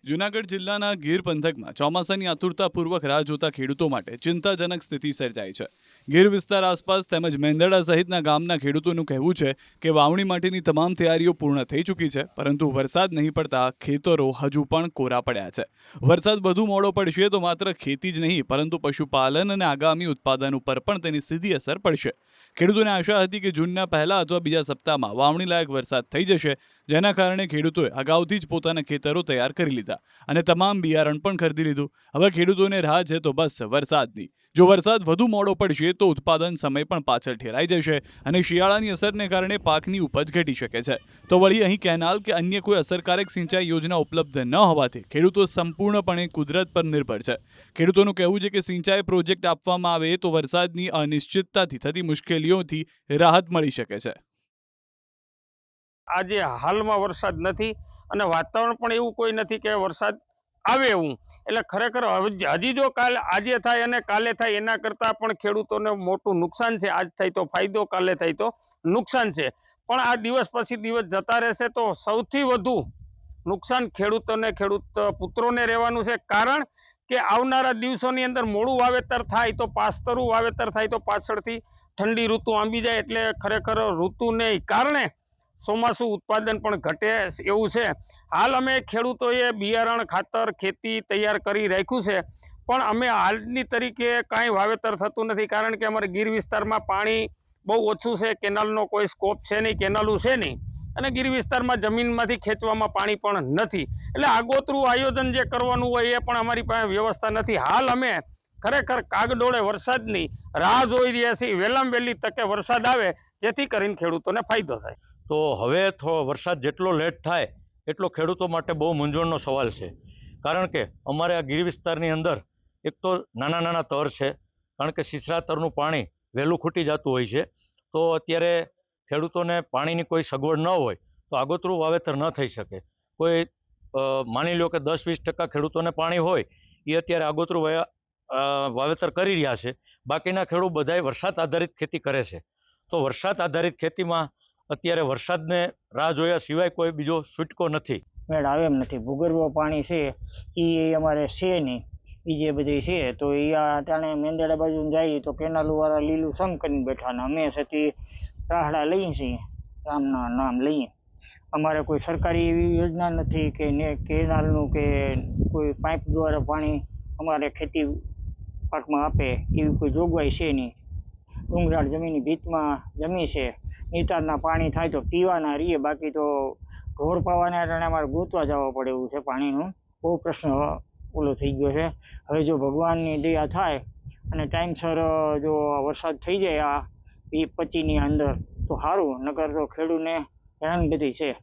જૂનાગઢ જિલ્લાના ગીર પંથકમાં ચોમાસાની આતુરતાપૂર્વક રાહ જોતા ખેડૂતો માટે ચિંતાજનક સ્થિતિ સર્જાઈ છે। ગીર વિસ્તાર આસપાસ તેમજ મેંદરડા સહિતના ગામના ખેડૂતોનું કહેવું છે કે વાવણી માટેની તમામ તૈયારીઓ પૂર્ણ થઈ ચૂકી છે, પરંતુ વરસાદ નહીં પડતા ખેતરો હજુ પણ કોરા પડ્યા છે। વરસાદ વધુ મોડો પડશે તો માત્ર ખેતી જ નહીં પરંતુ પશુપાલન અને આગામી ઉત્પાદન ઉપર પણ તેની સીધી અસર પડશે। ખેડૂતોને આશા હતી કે જૂનના પહેલા અથવા બીજા સપ્તાહમાં વાવણી લાયક વરસાદ થઈ જશે, જેના કારણે ખેડૂતોએ અગાઉથી જ પોતાના ખેતરો તૈયાર કરી લીધા અને તમામ બિયારણ પણ ખરીદી લીધું। હવે ખેડૂતોને રાહ છે તો બસ વરસાદની। જો વરસાદ વધુ મોડો પડશે તો ઉત્પાદન સમય પણ પાછળ ઠેરાઈ જશે અને શિયાળાની અસરને કારણે પાકની ઉપજ ઘટી શકે છે। તો વળી અહીં કેનાલ કે અન્ય કોઈ અસરકારક સિંચાઈ યોજના ઉપલબ્ધ ન હોવાથી ખેડૂતો સંપૂર્ણપણે કુદરત પર નિર્ભર છે। ખેડૂતોનું કહેવું છે કે સિંચાઈ પ્રોજેક્ટ આપવામાં આવે તો વરસાદની અનિશ્ચિતતાથી થતી મુશ્કેલીઓથી રાહત મળી શકે છે। આજે હાલમાં વરસાદ નથી અને વાતાવરણ પણ એવું કોઈ નથી કે વરસાદ આવે એવું, એટલે ખરેખર હજી જો આજે થાય અને કાલે થાય એના કરતાં પણ ખેડૂતોને મોટું નુકસાન છે। આજ થાય તો ફાયદો, કાલે થાય તો નુકસાન છે, પણ આ દિવસ પછી દિવસ જતા રહેશે તો સૌથી વધુ નુકસાન ખેડૂતોને, ખેડૂત પુત્રોને રહેવાનું છે। કારણ કે આવનારા દિવસોની અંદર મોડું વાવેતર થાય તો પાસ્તરું વાવેતર થાય તો પાછળથી ઠંડી ઋતુ આંબી જાય, એટલે ખરેખર ઋતુને કારણે ચોમાસું ઉત્પાદન પણ ઘટે એવું છે। હાલ અમે ખેડૂતોએ બિયારણ, ખાતર, ખેતી તૈયાર કરી રાખ્યું છે, પણ અમે હાલની તરીકે કાંઈ વાવેતર થતું નથી, કારણ કે અમારે ગીર વિસ્તારમાં પાણી બહુ ઓછું છે, કેનાલનો કોઈ સ્કોપ છે નહીં, કેનાલું છે નહીં, અને ગીર વિસ્તારમાં જમીનમાંથી ખેંચવામાં પાણી પણ નથી, એટલે આગોતરું આયોજન જે કરવાનું હોય એ પણ અમારી પાસે વ્યવસ્થા નથી। હાલ અમે ખરેખર કાગડોળે વરસાદની રાહ જોઈ રહ્યા છીએ, વહેલામાં વહેલી તકે વરસાદ આવે જેથી કરીને ખેડૂતોને ફાયદો થાય। તો હવે વરસાદ જેટલો લેટ થાય એટલો ખેડૂતો માટે બહુ મૂંઝવણનો સવાલ છે। કારણ કે અમારે આ ગીર વિસ્તારની અંદર એક તો નાના નાના તર છે, કારણ કે સિસરા તરનું પાણી વહેલું ખૂટી જતું હોય છે, તો અત્યારે ખેડૂતોને પાણીની કોઈ સગવડ ન હોય તો આગોતરું વાવેતર ન થઈ શકે। કોઈ માની લો કે 10-20% ખેડૂતોને પાણી હોય એ અત્યારે આગોતરું વાવેતર કરી રહ્યા છે, બાકીના ખેડૂત બધાય વરસાદ આધારિત ખેતી કરે છે। તો વરસાદ આધારિત ખેતીમાં અત્યારે વરસાદને રાહ જોયા સિવાય કોઈ બીજો છૂટકો નથી। મેળ આવે એમ નથી। ભૂગર્ભ પાણી છે એ અમારે છે નહીં, બીજે બધી છે તો એ અટાણે મેંદરડા બાજુ જાય તો કેનાલું વાળા લીલું સમ કરીને બેઠા ને અમે છતી રાહડા લઈએ છીએ, ગામના નામ લઈએ। અમારે કોઈ સરકારી એવી યોજના નથી કે કેનાલનું કે કોઈ પાઇપ દ્વારા પાણી અમારે ખેતી પાકમાં આપે એવી કોઈ જોગવાઈ છે નહીં। ડુંગરાળ જમીનની ભીતમાં જમી છે, નિતારના પાણી થાય તો પીવાના રહીએ, બાકી તો ઢોર પાવાના કારણે અમારે ગોતવા જવા પડે એવું છે। પાણીનું બહુ પ્રશ્ન ઓલો થઈ ગયો છે। હવે જો ભગવાનની દયા થાય અને ટાઈમસર જો વરસાદ થઈ જાય આ 2025ની અંદર તો સારું, નકર તો ખેડૂતને હેરાનગતિ છે।